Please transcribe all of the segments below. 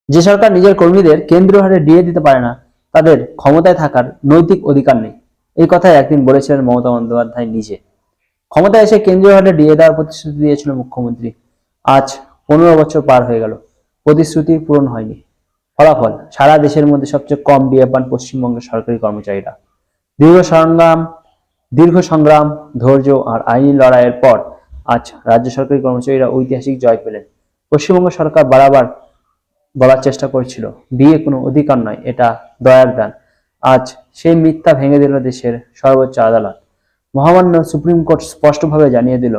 যে সরকার নিজের কর্মীদের কেন্দ্রীয় হারে ডিএ দিতে পারে না, তাদের ক্ষমতায় থাকার নৈতিক অধিকার নেই। এই কথাই একদিন বলেছিলেন মমতা বন্দ্যোপাধ্যায় নিজে। ক্ষমতায় এসে কেন্দ্রীয় হারে ডিএ দেওয়ার প্রতিশ্রুতি দিয়েছিল মুখ্যমন্ত্রী। আজ 15 বছর পার হয়ে গেল, প্রতিশ্রুতি পূরণ হয়নি। ফলাফল, সারা দেশের মধ্যে সবচেয়ে কম ডিএ পান পশ্চিমবঙ্গের সরকারি কর্মচারীরা। দীর্ঘ সংগ্রাম, ধৈর্য আর আইনি লড়াইয়ের পর আজ রাজ্য সরকারি কর্মচারীরা ঐতিহাসিক জয় পেলেন। পশ্চিমবঙ্গ সরকার বারবার বলার চেষ্টা করেছিল ডিএ কোনো অধিকার নয়, এটা দয়ার দান। আজ সেই মিথ্যা ভেঙে দিল দেশের সর্বোচ্চ আদালত। মহামান্য সুপ্রিম কোর্ট স্পষ্টভাবে জানিয়ে দিল,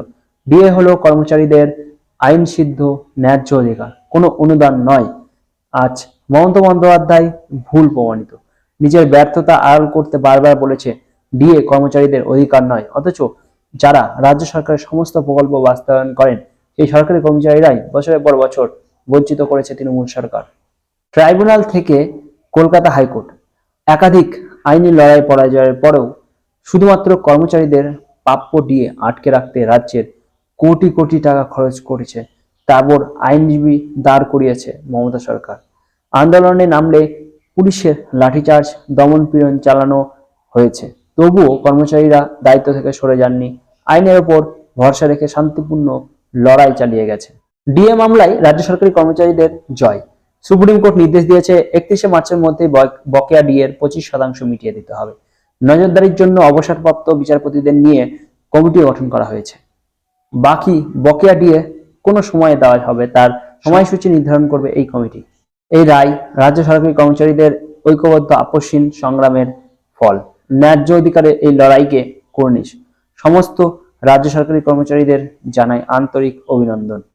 ডিএ হলো কর্মচারীদের আইনসিদ্ধ ন্যায্য অধিকার, কোনো অনুদান নয়। আজ মমতা বন্দ্যোপাধ্যায় ভুল প্রমাণিত। নিজের ব্যর্থতা আড়াল করতে বারবার বলেছে ডিএ কর্মচারীদের অধিকার নয়, অথচ যারা রাজ্য সরকারের সমস্ত প্রকল্প বাস্তবায়ন করেন সেই সরকারি কর্মচারীরাই বছরের পর বছর বঞ্চিত করেছে তৃণমূল সরকার। ট্রাইব্যুনাল থেকে কলকাতা হাইকোর্ট একাধিক আইনি লড়াই পরাজয়ের পরেও শুধুমাত্র কর্মচারীদের প্রাপ্য ডিএ আটকে রাখতে রাজ্যের কোটি কোটি টাকা খরচ করেছে তারপর আইনজীবী দাঁড় করিয়েছে মমতা সরকার। আন্দোলনে নামলে পুলিশের লাঠিচার্জ, দমন-পীড়ন চালানো হয়েছে, তবুও কর্মচারীরা দায়িত্ব থেকে সরে যাননি। আইনের ওপর ভরসা রেখে শান্তিপূর্ণ লড়াই চালিয়ে গেছে। ডিএ মামলায় রাজ্য সরকারি কর্মচারীদের জয়। সুপ্রিম কোর্ট নির্দেশ দিয়েছে 31শে মার্চের মধ্যে বকেয়া ডিএর 25% মিটিয়ে দিতে হবে। নজরদারির জন্য অবসরপ্রাপ্ত বিচারপতিদের নিয়ে কমিটি গঠন করা হয়েছে। বাকি বকেয়া ডিএ কোন সময়ে দেওয়া হবে তার সময়সূচি নির্ধারণ করবে এই কমিটি। এই রায় রাজ্য সরকারি কর্মচারীদের ঐক্যবদ্ধ আপসহীন সংগ্রামের ফল। ন্যায্য অধিকারের এই লড়াইকে কর্নিশ। সমস্ত রাজ্য সরকারি কর্মচারীদের জানাই আন্তরিক অভিনন্দন।